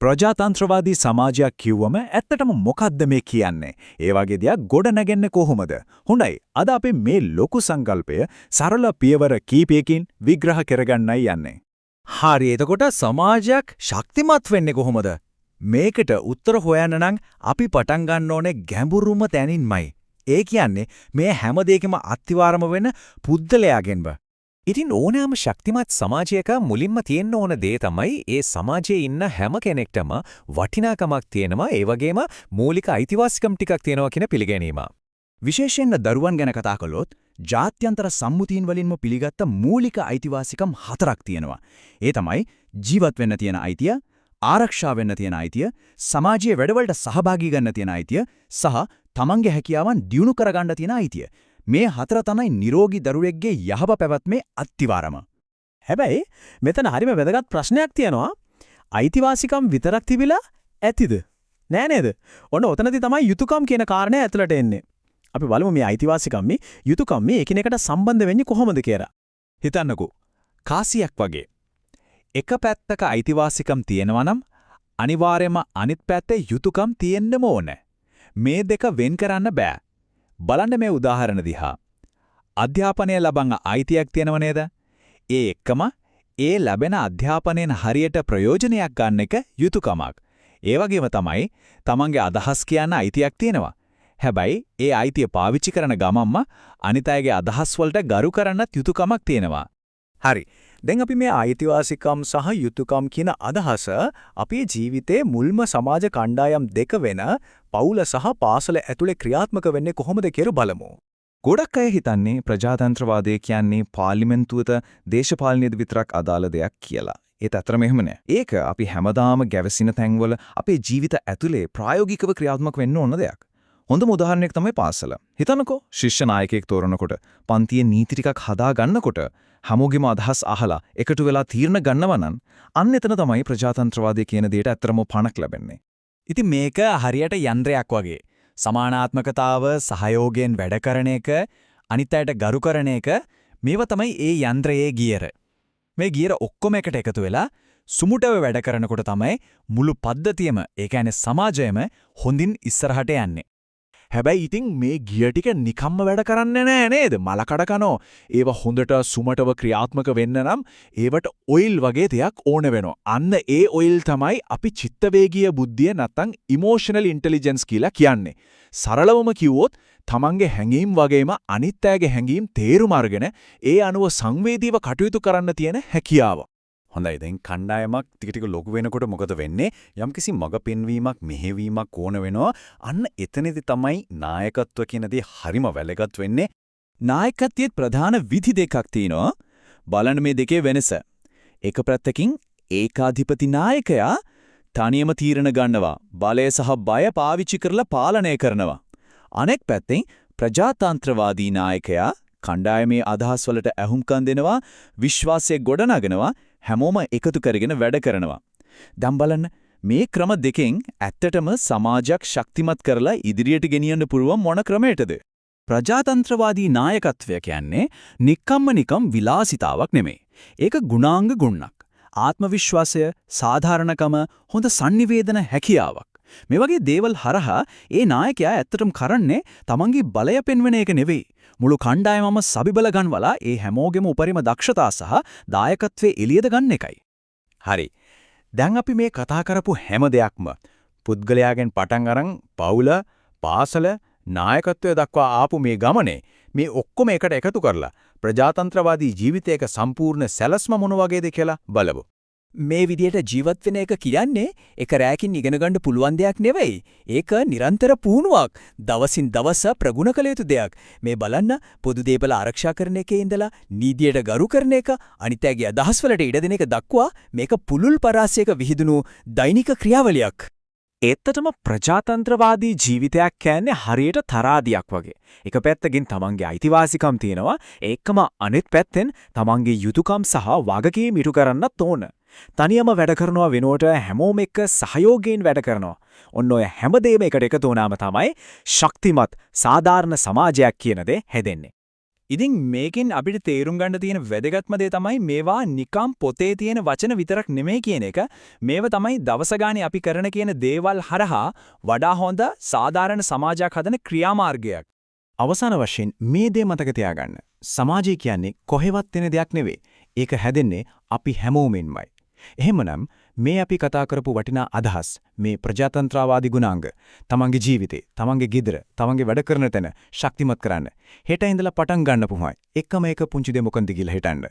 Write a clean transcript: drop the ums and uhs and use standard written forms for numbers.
ප්‍රජාතන්ත්‍රවාදී සමාජයක් කිව්වම ඇත්තටම මොකද්ද මේ කියන්නේ? ඒ වගේ දෙයක් ගොඩ නැගෙන්නේ කොහොමද? හොඳයි. අද අපි මේ ලොකු සංකල්පය සරල පියවර කීපයකින් විග්‍රහ කරගන්නයි යන්නේ. හරි. එතකොට සමාජයක් ශක්තිමත් වෙන්නේ කොහොමද? මේකට උත්තර හොයන්න නම් අපි පටන් ගන්න ඕනේ ගැඹුරුම තැනින්මයි. ඒ කියන්නේ මේ හැම දෙයකම අත්විවරම වෙන පුද්ගලයාගෙන්ව. ඉතින් ඕනෑම ශක්තිමත් සමාජයක මුලින්ම තියෙන්න ඕන දේ තමයි ඒ සමාජයේ ඉන්න හැම කෙනෙක්ටම වටිනාකමක් තියෙනවා ඒ වගේම මූලික අයිතිවාසිකම් ටිකක් තියෙනවා කියන පිළිගැනීම. විශේෂයෙන්ම දරුවන් ගැන කතා කළොත් ජාත්‍යන්තර සම්මුතීන් වලින්ම පිළිගත්ත මූලික අයිතිවාසිකම් 4ක් තියෙනවා. ඒ තමයි ජීවත් වෙන්න තියෙන අයිතිය, ආරක්ෂා වෙන්න තියෙන අයිතිය, සමාජයේ වැඩවලට සහභාගී වෙන්න තියෙන අයිතිය සහ තමන්ගේ හැකියාවන් දියුණු කරගන්න තියෙන අයිතිය. මේ 4 තමයි නිරෝගී දරුවෙක්ගේ යහප පැවැත්මේ අත්තිවාරම. හැබැයි මෙතන හරිම වැදගත් ප්‍රශ්නයක් තියෙනවා. අයිතිවාසිකම් විතරක් තිබිලා ඇතිද? නෑ නේද? ඔන්න ඔතනදී තමයි යුතුයකම් කියන කාරණය ඇතුළට එන්නේ. අපි බලමු මේ අයිතිවාසිකම් යුතුයකම් එකිනෙකට සම්බන්ධ වෙන්නේ කොහොමද කියලා. හිතන්නකෝ. කාසියක් වගේ. එක පැත්තක අයිතිවාසිකම් තියෙනවා නම් අනිවාර්යයෙන්ම අනිත් පැත්තේ යුතුයකම් තියෙන්නම ඕනේ. මේ දෙක වෙන් කරන්න බෑ. බලන්න මේ උදාහරණ දිහා. අධ්‍යාපනය ලබන අයිතියක් තියෙනව නේද? ඒ එක්කම ඒ ලැබෙන අධ්‍යාපනයෙන් හරියට ප්‍රයෝජනයක් ගන්න එක යුතුයකමක්. ඒ වගේම තමයි තමන්ගේ අදහස් කියන්න අයිතියක් තියෙනවා. හැබැයි ඒ අයිතිය පාවිච්චි කරන ගමන්ම අනිත් අයගේ අදහස් වලට ගරු කරන්නත් යුතුයකමක් තියෙනවා. හරි. දැන් අපි මේ අයිතිවාසිකම් සහ යුතුයකම් කියන අදහස අපේ ජීවිතයේ මුල්ම සමාජ කණ්ඩායම් දෙක වෙන පවුල සහ පාසල ඇතුලේ ක්‍රියාත්මක වෙන්නේ කොහොමද කියලා බලමු. ගොඩක් අය හිතන්නේ ප්‍රජාතන්ත්‍රවාදය කියන්නේ පාර්ලිමේන්තුවට දේශපාලනයේද විතරක් අදාළ දෙයක් කියලා. ඒත් අතරම එහෙම නෑ. ඒක අපි හැමදාම ගැවසින තැන්වල අපේ ජීවිත ඇතුලේ ප්‍රායෝගිකව ක්‍රියාත්මක වෙන්න ඕන දෙයක්. හොඳම උදාහරණයක් තමයි පාසල. හිතන්නකෝ ශිෂ්‍ය නායකයෙක් තෝරනකොට පන්තියේ නීති ටිකක් හදා ගන්නකොට හැමෝගෙම අදහස් අහලා එකතු වෙලා තීරණ ගන්නවා නම් අන්න එතන තමයි ප්‍රජාතන්ත්‍රවාදය කියන දෙයට ඇත්තම පණක් ලැබෙන්නේ. ඉතින් මේක හරියට යන්ත්‍රයක් වගේ. සමානාත්මකතාව සහයෝගයෙන් වැඩ කරන එක, අනිත් අයට ගරු කරන එක මේව තමයි ඒ යන්ත්‍රයේ ගියර. මේ ගියර ඔක්කොම එකට එකතු වෙලා සුමුටව වැඩ කරනකොට තමයි මුළු පද්ධතියම, ඒ කියන්නේ සමාජයම හොඳින් ඉස්සරහට යන්නේ. හැබැයි ඉතින් මේ ගියර් ටික නිකම්ම වැඩ කරන්නේ නෑ නේද? මලකඩ කනෝ. ඒව හොඳට සුමටව ක්‍රියාත්මක වෙන්න නම් ඒවට ඔයිල් වගේ දෙයක් ඕන වෙනවා. අන්න ඒ ඔයිල් තමයි අපි චිත්තවේගීය බුද්ධිය නැත්නම් ඉමෝෂනල් ඉන්ටෙලිජන්ස් කියලා කියන්නේ. සරලවම කිව්වොත් තමන්ගේ හැඟීම් වගේම අනිත් අයගේ හැඟීම් තේරුම් අරගෙන ඒ අනුව සංවේදීව කටයුතු කරන්න තියෙන හැකියාව. හොඳයි. දැන් කණ්ඩායමක් ටික ටික ලොකු වෙනකොට මොකද වෙන්නේ? යම්කිසි මඟ පෙන්වීමක්, මෙහෙවීමක් ඕන වෙනවා. අන්න එතනදී තමයි නායකත්ව කියන දේ හරිම වැදගත් වෙන්නේ. නායකත්වයේ ප්‍රධාන විධි දෙකක් තියෙනවා. බලන්න මේ දෙකේ වෙනස. එක පැත්තකින් ඒකාධිපති නායකයා තනියම තීරණ ගන්නවා. බලය සහ බය පාවිච්චි කරලා පාලනය කරනවා. අනෙක් පැත්තෙන් ප්‍රජාතන්ත්‍රවාදී නායකයා කණ්ඩායමේ අදහස් වලට ඇහුම්කන් දෙනවා, විශ්වාසය ගොඩනගනවා, හැමෝම එකතු කරගෙන වැඩ කරනවා. දැන් බලන්න මේ ක්‍රම දෙකෙන් ඇත්තටම සමාජයක් ශක්තිමත් කරලා ඉදිරියට ගෙනියන්න පුළුවන් මොන ක්‍රමයකටද? ප්‍රජාතන්ත්‍රවාදී නායකත්වය කියන්නේ නිකම් විලාසිතාවක් නෙමෙයි. ඒක ගුණාංග ගුණක්. ආත්ම විශ්වාසය, සාධාරණකම, හොඳ sannivedana හැකියාවක්. මේ වගේ දේවල් හරහා ඒ නායකයා ඇත්තටම කරන්නේ තමන්ගේ බලය පෙන්වන එක නෙවෙයි. මුළු කණ්ඩායමම සබිබල ගන්වලා ඒ හැමෝගෙම උපරිම දක්ෂතා සහ දායකත්වයේ එළියද ගන්න එකයි. හරි. දැන් අපි මේ කතා කරපු හැම දෙයක්ම පුද්ගලයාගෙන් පටන් අරන් පවුල, පාසල, නායකත්වය දක්වා ආපු මේ ගමනේ මේ ඔක්කොම එකට එකතු කරලා ප්‍රජාතන්ත්‍රවාදී ජීවිතයක සම්පූර්ණ සැලැස්ම මොන වගේද කියලා බලමු. මේ විදියට ජීවත් වෙන එක කියන්නේ එක රැයකින් ඉගෙන ගන්න පුළුවන් දෙයක් නෙවෙයි. ඒක නිරන්තර පුහුණුවක්. දවසින් දවස ප්‍රගුණ කළ යුතු දෙයක්. මේ බලන්න පොදු දේපල ආරක්ෂා කරන එකේ ඉඳලා නීතියට ගරු කරන එක, අනිත්‍යයේ අදහස් වලට ඉඩ දෙන එක දක්වා මේක පුලුල් පරාසයක විහිදුණු දෛනික ක්‍රියාවලියක්. ඇත්තටම ප්‍රජාතන්ත්‍රවාදී ජීවිතයක් කියන්නේ හරියට තරාදියක් වගේ. එක පැත්තකින් තමන්ගේ අයිතිවාසිකම් තියෙනවා, ඒකම අනිත් පැත්තෙන් තමන්ගේ යුතුයකම් සහ වගකීම් ඉටු කරන්නත් ඕන. තනියම වැඩ කරනවා වෙනුවට හැමෝම එක්ක සහයෝගයෙන් වැඩ කරනවා. ඔන්න ඔය හැමදේම එකට එකතු වුණාම තමයි ශක්තිමත් සාධාරණ සමාජයක් කියන දේ හැදෙන්නේ. ඉතින් මේකෙන් අපිට තේරුම් ගන්න තියෙන වැදගත්ම දේ තමයි මේවා නිකම් පොතේ තියෙන වචන විතරක් නෙමෙයි කියන එක. මේව තමයි දවස ගානේ අපි කරන කියන දේවල් හරහා වඩා හොඳ සාධාරණ සමාජයක් හදන ක්‍රියාමාර්ගයක්. අවසාන වශයෙන් මේ දේ මතක තියාගන්න. සමාජය කියන්නේ කොහෙවත් වෙන දෙයක් නෙවෙයි. ඒක හැදෙන්නේ අපි හැමෝමෙන්මයි. එහෙමනම් මේ අපි කතා කරපු වටිනා අදහස් මේ ප්‍රජාතන්ත්‍රවාදී ගුණාංග තමන්ගේ ජීවිතේ තමන්ගේ ගෙදර තමන්ගේ වැඩ කරන තැන ශක්තිමත් කරන්න හෙට ඉඳලා පටන් ගන්න පුහුයි එකම එක පුංචි දෙයක් මොකන්ද කියලා හිතන්න